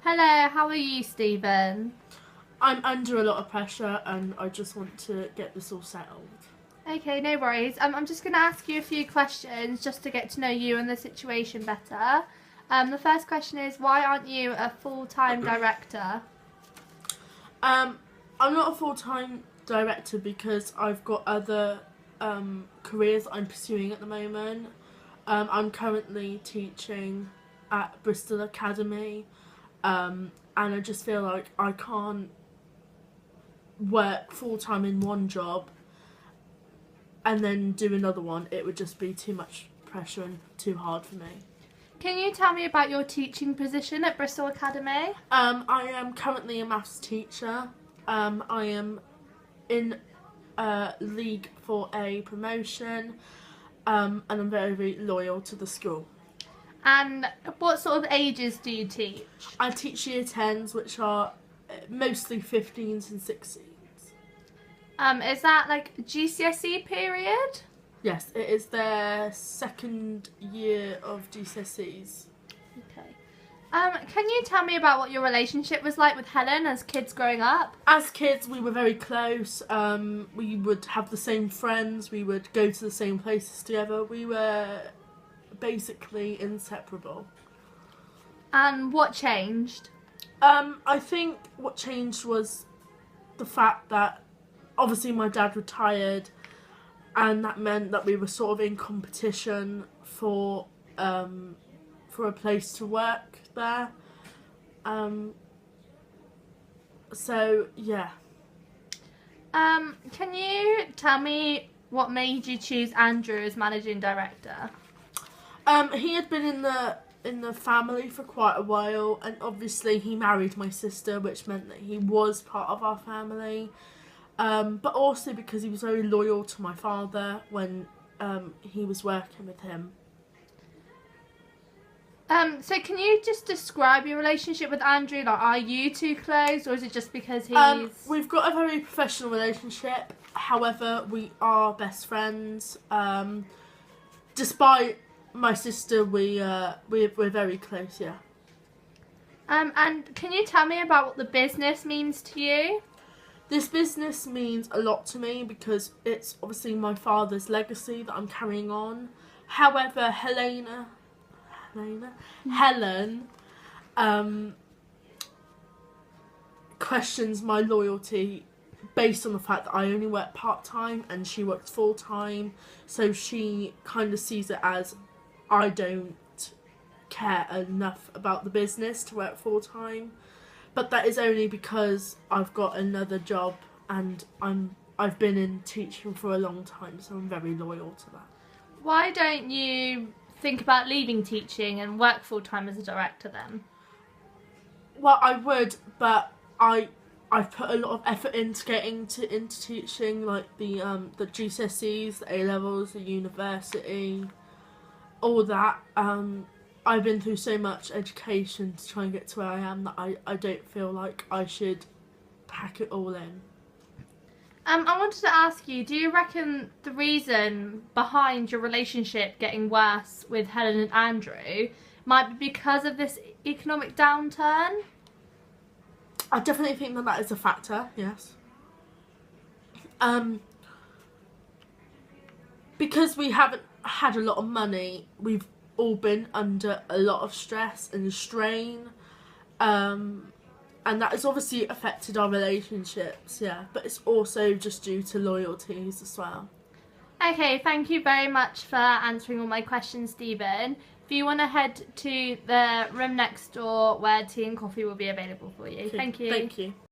Hello, how are you, Stephen? I'm under a lot of pressure and I just want to get this all settled. Okay, no worries. I'm just going to ask you a few questions just to get to know you and the situation better. The first question is, why aren't you a full-time director? I'm not a full-time director because I've got other careers I'm pursuing at the moment. I'm currently teaching at Bristol Academy, and I just feel like I can't work full-time in one job and then do another one. It would just be too much pressure and too hard for me. Can you tell me about your teaching position at Bristol Academy? I am currently a maths teacher. I am in league for a promotion, and I'm very, very loyal to the school. And what sort of ages do you teach? I teach year 10s, which are mostly 15s and 16s. Is that like GCSE period? Yes, it is their second year of GCSEs. Okay. Can you tell me about what your relationship was like with Helen as kids growing up? As kids, we were very close. We would have the same friends. We would go to the same places together. We were basically inseparable. And what changed? I think what changed was the fact that obviously my dad retired, and that meant that we were sort of in competition for a place to work there. So yeah. Can you tell me what made you choose Andrew as managing director? He had been in the family for quite a while, and obviously he married my sister, which meant that he was part of our family. But also because he was very loyal to my father when he was working with him. So can you just describe your relationship with Andrew? Like, are you two close, or is it just because he's... We've got a very professional relationship. However, we are best friends. Despite my sister, we're very close, yeah. And can you tell me about what the business means to you? This business means a lot to me because it's obviously my father's legacy that I'm carrying on. However, Helen questions my loyalty based on the fact that I only work part-time and she works full-time. So she kind of sees it as I don't care enough about the business to work full-time. But that is only because I've got another job and I've been in teaching for a long time, so I'm very loyal to that. Why don't you think about leaving teaching and work full-time as a director then? Well, I would, but I've put a lot of effort into getting into teaching, like the GCSEs, the A-levels, the university, all that. I've been through so much education to try and get to where I am that I don't feel like I should pack it all in. I wanted to ask you, do you reckon the reason behind your relationship getting worse with Helen and Andrew might be because of this economic downturn? I definitely think that is a factor, yes. Because we haven't had a lot of money, we've all been under a lot of stress and strain, and that has obviously affected our relationships, yeah, but it's also just due to loyalties as well. Okay, thank you very much for answering all my questions, Stephen. If you want to head to the room next door where tea and coffee will be available for you. Okay, Thank you. Thank you.